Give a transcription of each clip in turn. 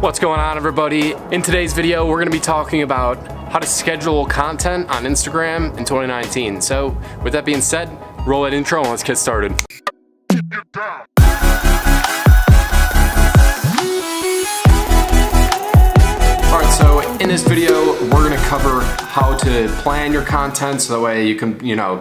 What's going on, everybody? In today's video, we're going to be talking about how to schedule content on Instagram in 2019. So with that being said, roll that intro and let's get started. Alright, so in this video, we're going to cover how to plan your content so that way you can,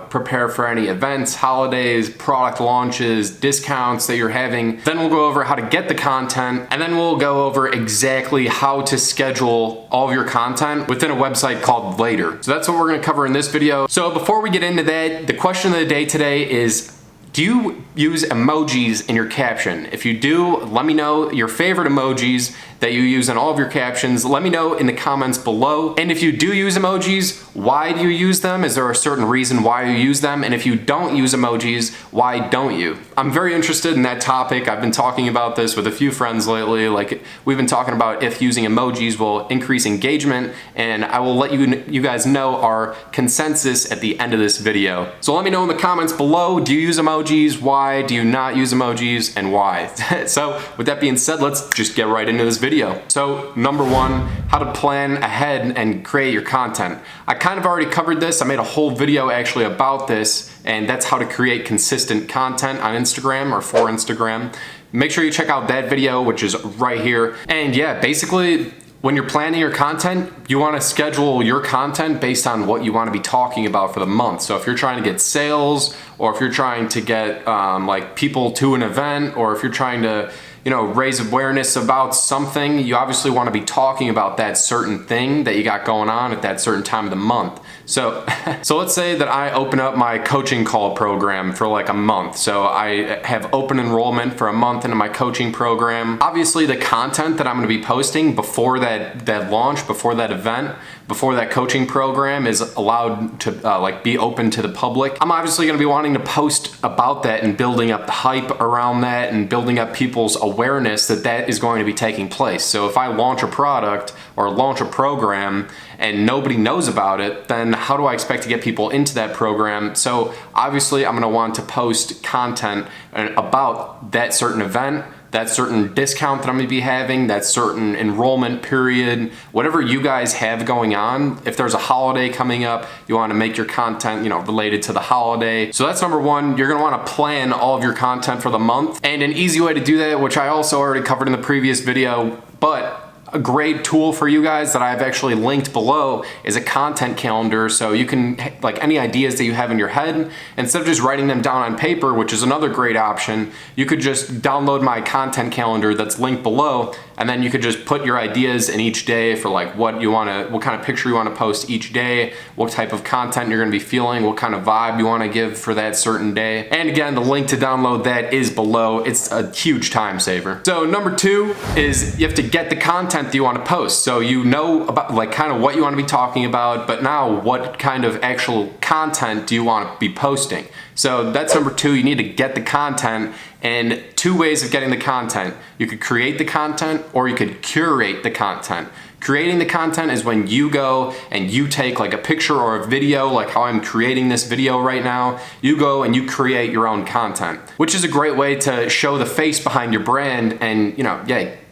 prepare for any events, holidays, product launches, discounts that you're having. Then we'll go over how to get the content, and then we'll go over exactly how to schedule all of your content within a website called Later. So that's what we're going to cover in this video. So before we get into that, the question of the day today is, do you use emojis in your caption? If you do, let me know your favorite emojis that you use in all of your captions. Let me know in the comments below. And if you do use emojis, why do you use them? Is there a certain reason why you use them? And if you don't use emojis, why don't you? I'm very interested in that topic. I've been talking about this with a few friends lately. Like, we've been talking about if using emojis will increase engagement, and I will let you guys know our consensus at the end of this video. So let me know in the comments below, do you use emojis? Why do you not use emojis, and why? So with that being said, let's just get right into this video. So number one, how to plan ahead and create your content. I kind of already covered this. I made a whole video actually about this, and that's how to create consistent content on Instagram or for Instagram. Make sure you check out that video, which is right here. And yeah, basically, when you're planning your content, you want to schedule your content based on what you want to be talking about for the month. So if you're trying to get sales, or if you're trying to get like people to an event, or if you're trying to raise awareness about something, you obviously want to be talking about that certain thing that you got going on at that certain time of the month. So let's say that I open up my coaching call program for like a month. So I have open enrollment for a month into my coaching program. Obviously the content that I'm going to be posting before that launch, before that event, before that coaching program is allowed to be open to the public, I'm obviously going to be wanting to post about that and building up the hype around that and building up people's awareness that is going to be taking place. So if I launch a product or launch a program and nobody knows about it, then how do I expect to get people into that program? So obviously I'm going to want to post content about that certain event, that certain discount that I'm going to be having, that certain enrollment period, whatever you guys have going on. If there's a holiday coming up, you want to make your content, related to the holiday. So that's number one. You're going to want to plan all of your content for the month. And an easy way to do that, which I also already covered in the previous video, but a great tool for you guys that I've actually linked below is a content calendar. So you can, like, any ideas that you have in your head, instead of just writing them down on paper, which is another great option, you could just download my content calendar that's linked below, and then you could just put your ideas in each day for like what kind of picture you want to post each day, what type of content you're going to be feeling, what kind of vibe you want to give for that certain day. And again, the link to download that is below. It's a huge time saver. So number two is you have to get the content that you want to post. So you know about like kind of what you want to be talking about, but now what kind of actual content do you want to be posting? So that's number two. You need to get the content, and two ways of getting the content. You could create the content or you could curate the content. Creating the content is when you go and you take like a picture or a video, like how I'm creating this video right now. You go and you create your own content, which is a great way to show the face behind your brand and,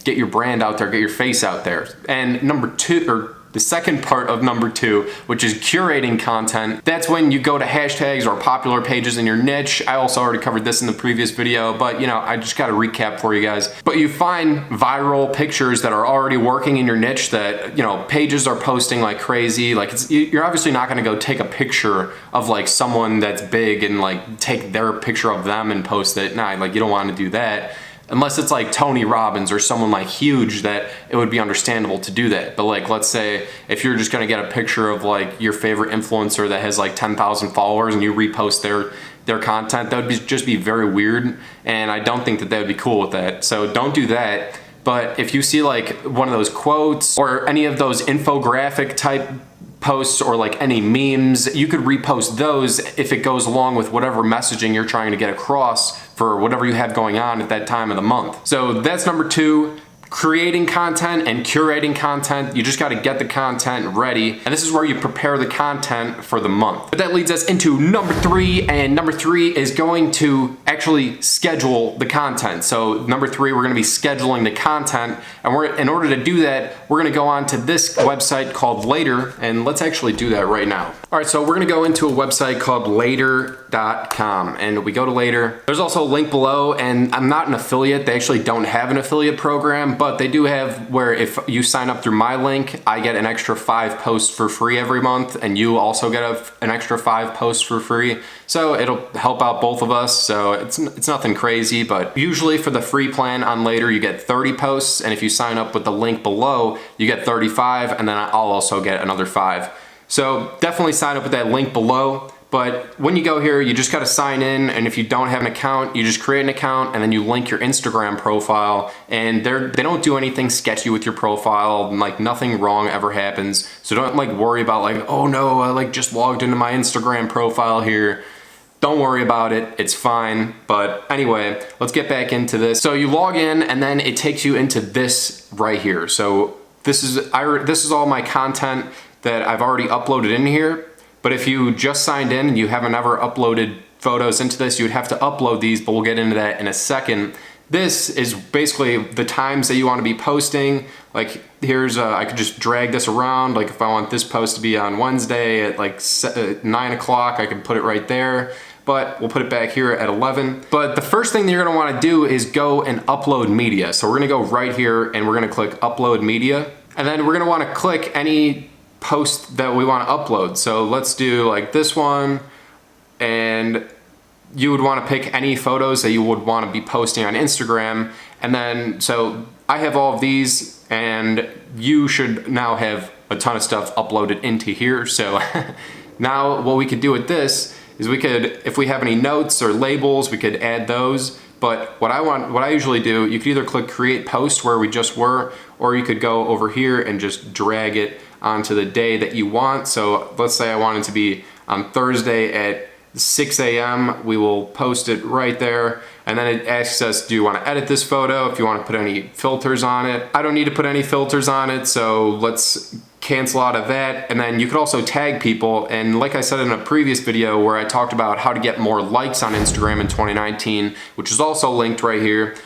get your brand out there, get your face out there. And number two, or the second part of number two, which is curating content, that's when you go to hashtags or popular pages in your niche. I also already covered this in the previous video, but I just got to recap for you guys. But you find viral pictures that are already working in your niche that, pages are posting like crazy. Like, you're obviously not going to go take a picture of like someone that's big and like take their picture of them and post it. Nah, like, you don't want to do that. Unless it's like Tony Robbins or someone like huge, that it would be understandable to do that. But like, let's say if you're just gonna get a picture of like your favorite influencer that has like 10,000 followers and you repost their content, that would just be very weird. And I don't think that would be cool with that. So don't do that. But if you see like one of those quotes or any of those infographic type posts or like any memes, you could repost those if it goes along with whatever messaging you're trying to get across for whatever you have going on at that time of the month. So that's number two. creating content and curating content. You just got to get the content ready, and this is where you prepare the content for the month. But that leads us into number 3, and number 3 is going to actually schedule the content. So number 3, we're going to be scheduling the content, and in order to do that, we're going to go on to this website called Later, and let's actually do that right now. All right, so we're going to go into a website called later.com, and we go to Later. There's also a link below, and I'm not an affiliate. They actually don't have an affiliate program, but they do have where if you sign up through my link, I get an extra 5 posts for free every month, and you also get an extra 5 posts for free. So it'll help out both of us. So it's nothing crazy, but usually for the free plan on Later, you get 30 posts, and if you sign up with the link below, you get 35, and then I'll also get another 5. So definitely sign up with that link below. But when you go here, you just gotta sign in, and if you don't have an account, you just create an account and then you link your Instagram profile, and they don't do anything sketchy with your profile, like nothing wrong ever happens. So don't like worry about like, oh no, I like just logged into my Instagram profile here. Don't worry about it, it's fine. But anyway, let's get back into this. So you log in, and then it takes you into this right here. So this is all my content that I've already uploaded in here. But if you just signed in and you haven't ever uploaded photos into this, you would have to upload these, but we'll get into that in a second. This is basically the times that you want to be posting. Like here's, I could just drag this around. Like if I want this post to be on Wednesday at like 9 o'clock, I can put it right there. But we'll put it back here at 11. But the first thing that you're gonna wanna do is go and upload media. So we're gonna go right here and we're gonna click upload media. And then we're gonna wanna click any post that we want to upload. So let's do like this one, and you would want to pick any photos that you would want to be posting on Instagram. And then, so I have all of these, and you should now have a ton of stuff uploaded into here. So now what we could do with this is we could, if we have any notes or labels, we could add those. But what I usually do, you could either click create post where we just were, or you could go over here and just drag it onto the day that you want. So let's say I want it to be on Thursday at 6 a.m. We will post it right there. And then it asks us, do you want to edit this photo? If you want to put any filters on it. I don't need to put any filters on it, so let's cancel out of that. And then you could also tag people. And like I said in a previous video where I talked about how to get more likes on Instagram in 2019, which is also linked right here,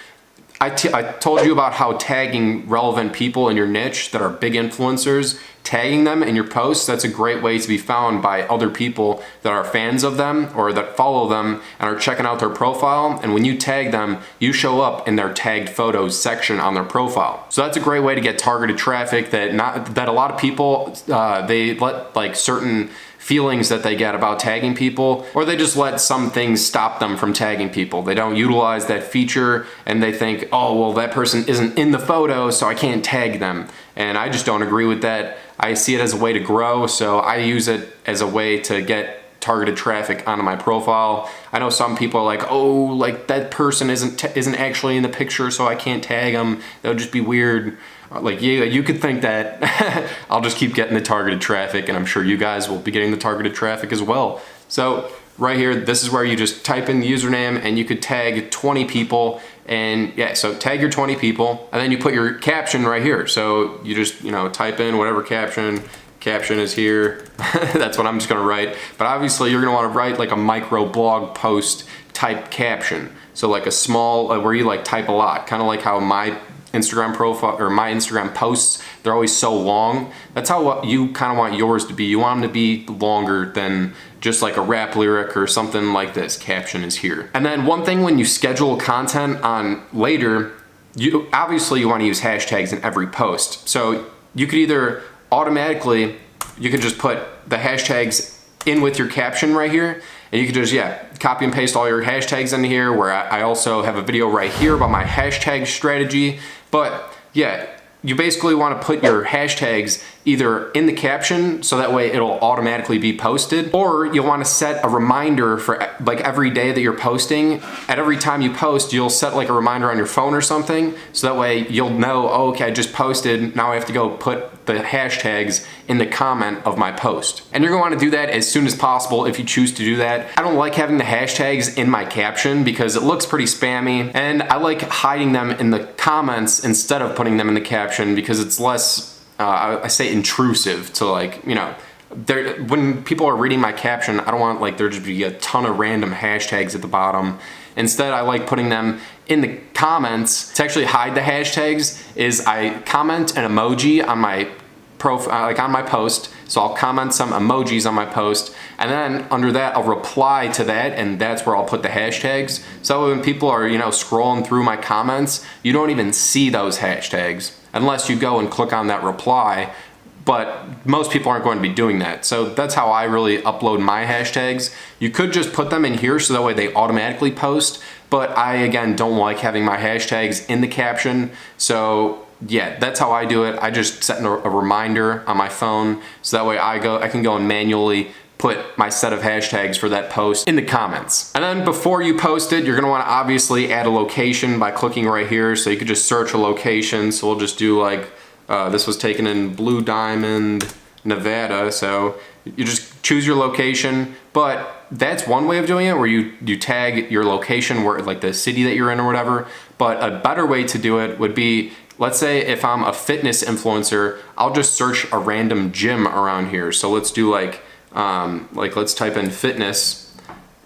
I told you about how tagging relevant people in your niche that are big influencers, tagging them in your posts, that's a great way to be found by other people that are fans of them or that follow them and are checking out their profile. And when you tag them, you show up in their tagged photos section on their profile. So that's a great way to get targeted traffic that a lot of people, they let like certain feelings that they get about tagging people, or they just let some things stop them from tagging people. They don't utilize that feature and they think, oh, well, that person isn't in the photo, so I can't tag them. And I just don't agree with that. I see it as a way to grow, so I use it as a way to get targeted traffic onto my profile. I know some people are like, oh, like that person isn't actually in the picture, so I can't tag them. That would just be weird. Like, yeah, you could think that. I'll just keep getting the targeted traffic, and I'm sure you guys will be getting the targeted traffic as well. So right here, this is where you just type in the username and you could tag 20 people. And yeah, so tag your 20 people, and then you put your caption right here. So you just, type in whatever caption is here. That's what I'm just gonna write. But obviously you're gonna wanna write like a micro blog post type caption. So like a small, where you like type a lot, kind of like how my Instagram profile or my Instagram posts, they're always so long. That's how you kind of want yours to be. You want them to be longer than just like a rap lyric or something like this. Caption is here. And then one thing when you schedule content on Later, you obviously want to use hashtags in every post. So you could either automatically, you could just put the hashtags in with your caption right here, and you could just, copy and paste all your hashtags in here, where I also have a video right here about my hashtag strategy. But yeah, you basically want to put your hashtags either in the caption, so that way it'll automatically be posted, or you'll want to set a reminder for like every day that you're posting. At every time you post, you'll set like a reminder on your phone or something, so that way you'll know, oh, okay, I just posted, now I have to go put the hashtags in the comment of my post. And you're gonna want to do that as soon as possible if you choose to do that. I don't like having the hashtags in my caption because it looks pretty spammy, and I like hiding them in the comments instead of putting them in the caption because it's less I say intrusive to, like, you know, when people are reading my caption, I don't want like there to be a ton of random hashtags at the bottom. Instead, I like putting them in the comments. To actually hide the hashtags is I comment an emoji on my profile, like on my post. So I'll comment some emojis on my post, and then under that I'll reply to that, and that's where I'll put the hashtags. So when people are, you know, scrolling through my comments, you don't even see those hashtags unless you go and click on that reply, but most people aren't going to be doing that. So that's how I really upload my hashtags. You could just put them in here so that way they automatically post, but I, again, don't like having my hashtags in the caption. So yeah, that's how I do it. I just set a reminder on my phone so that way I can go and manually put my set of hashtags for that post in the comments. And then before you post it, you're gonna wanna obviously add a location by clicking right here. So you could just search a location. So we'll just do like, this was taken in Blue Diamond, Nevada. So you just choose your location, but that's one way of doing it, where you tag your location, where like the city that you're in or whatever. But a better way to do it would be, let's say if I'm a fitness influencer, I'll just search a random gym around here. So let's do like let's type in fitness,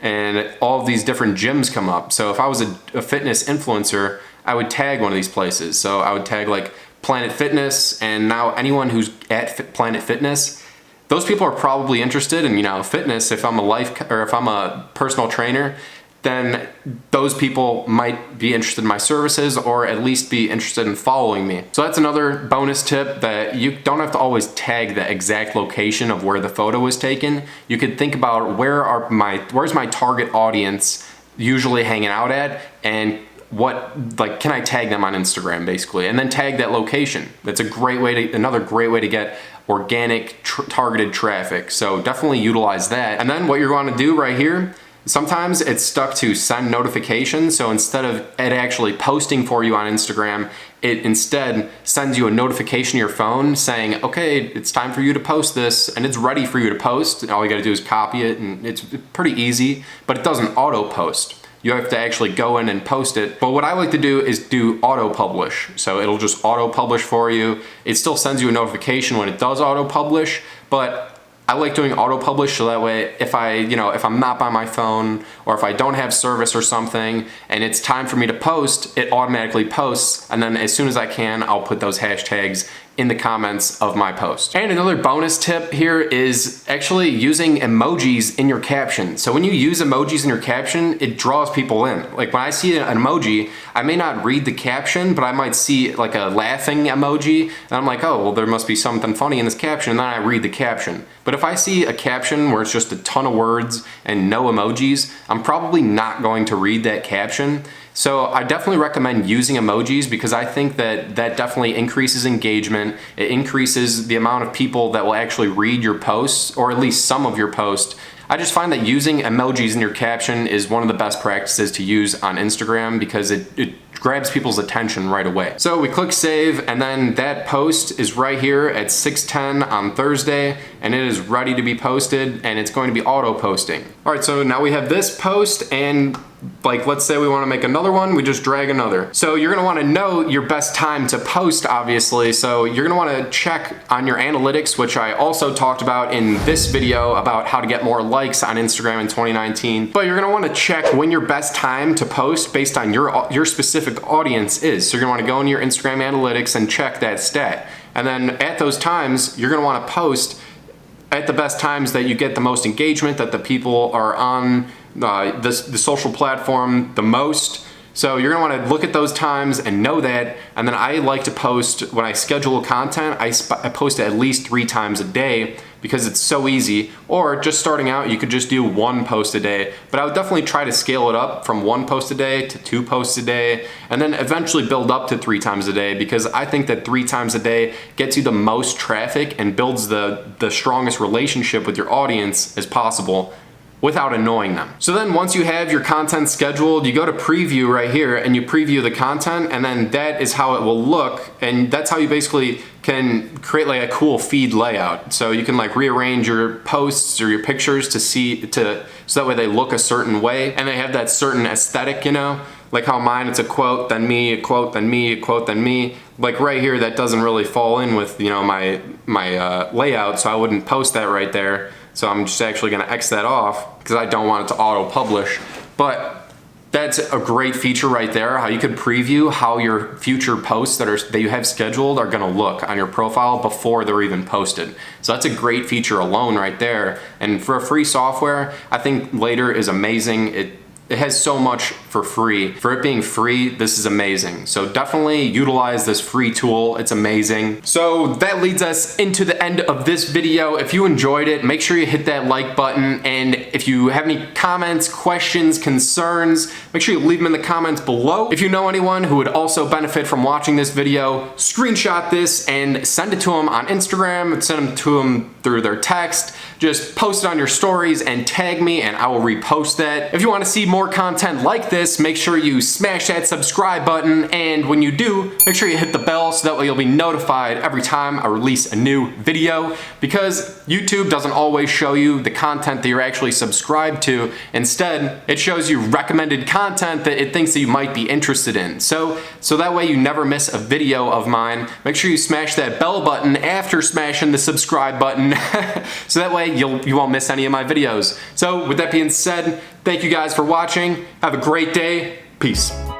and all of these different gyms come up. So if I was a fitness influencer, I would tag one of these places. So I would tag like Planet Fitness, and now anyone who's at Planet Fitness, those people are probably interested in, you know, fitness. If I'm a personal trainer, then those people might be interested in my services, or at least be interested in following me. So that's another bonus tip, that you don't have to always tag the exact location of where the photo was taken. You could think about where's my target audience usually hanging out at, and can I tag them on Instagram, basically, and then tag that location. That's another great way to get organic targeted traffic. So definitely utilize that. And then what you're going to do right here, sometimes it's stuck to send notifications. So instead of it actually posting for you on Instagram, it instead sends you a notification to your phone saying, okay, it's time for you to post this, and it's ready for you to post. All you gotta do is copy it, and it's pretty easy, but it doesn't auto post. You have to actually go in and post it. But what I like to do is do auto publish. So it'll just auto publish for you. It still sends you a notification when it does auto publish, but I like doing auto publish so that way if I'm not by my phone, or if I don't have service or something and it's time for me to post, it automatically posts, and then as soon as I can, I'll put those hashtags in the comments of my post. And another bonus tip here is actually using emojis in your caption. So when you use emojis in your caption, it draws people in. Like when I see an emoji, I may not read the caption, but I might see like a laughing emoji, and I'm like, oh, well, there must be something funny in this caption, and then I read the caption. But if I see a caption where it's just a ton of words and no emojis, I'm probably not going to read that caption. So I definitely recommend using emojis, because I think that definitely increases engagement. It increases the amount of people that will actually read your posts, or at least some of your posts. I just find that using emojis in your caption is one of the best practices to use on Instagram, because it grabs people's attention right away. So we click save, and then that post is right here at 6:10 on Thursday, and it is ready to be posted, and it's going to be auto posting. All right, so now we have this post, and like, let's say we want to make another one, we just drag another. So you're going to want to know your best time to post, obviously. So you're going to want to check on your analytics, which I also talked about in this video about how to get more likes on Instagram in 2019. But you're going to want to check when your best time to post based on your specific audience is. So you're going to want to go into your Instagram analytics and check that stat. And then at those times, you're going to want to post at the best times that you get the most engagement, that the people are on the social platform the most. So you're gonna wanna look at those times and know that, and then I like to post, when I schedule content, I post at least 3 times a day because it's so easy. Or just starting out, you could just do 1 post a day, but I would definitely try to scale it up from 1 post a day to 2 posts a day, and then eventually build up to 3 times a day, because I think that 3 times a day gets you the most traffic and builds the strongest relationship with your audience as possible, without annoying them. So then once you have your content scheduled, you go to preview right here and you preview the content, and then that is how it will look, and that's how you basically can create like a cool feed layout. So you can like rearrange your posts or your pictures so that way they look a certain way and they have that certain aesthetic, you know? Like how mine, it's a quote, then me, a quote, then me, a quote, then me. Like right here, that doesn't really fall in with, you know, my layout, so I wouldn't post that right there. So I'm just actually gonna X that off because I don't want it to auto-publish. But that's a great feature right there, how you could preview how your future posts that you have scheduled are gonna look on your profile before they're even posted. So that's a great feature alone right there. And for a free software, I think Later is amazing. It has so much for free. For it being free, this is amazing. So definitely utilize this free tool, it's amazing. So that leads us into the end of this video. If you enjoyed it, make sure you hit that like button, and if you have any comments, questions, concerns, make sure you leave them in the comments below. If you know anyone who would also benefit from watching this video, screenshot this and send it to them on Instagram, send them to them through their text. Just post it on your stories and tag me and I will repost that. If you want to see more content like this, make sure you smash that subscribe button, and when you do, make sure you hit the bell so that way you'll be notified every time I release a new video, because YouTube doesn't always show you the content that you're actually subscribed to. Instead, it shows you recommended content that it thinks that you might be interested in. So that way you never miss a video of mine. Make sure you smash that bell button after smashing the subscribe button so that way you won't miss any of my videos. So with that being said, thank you guys for watching. Have a great day. Peace.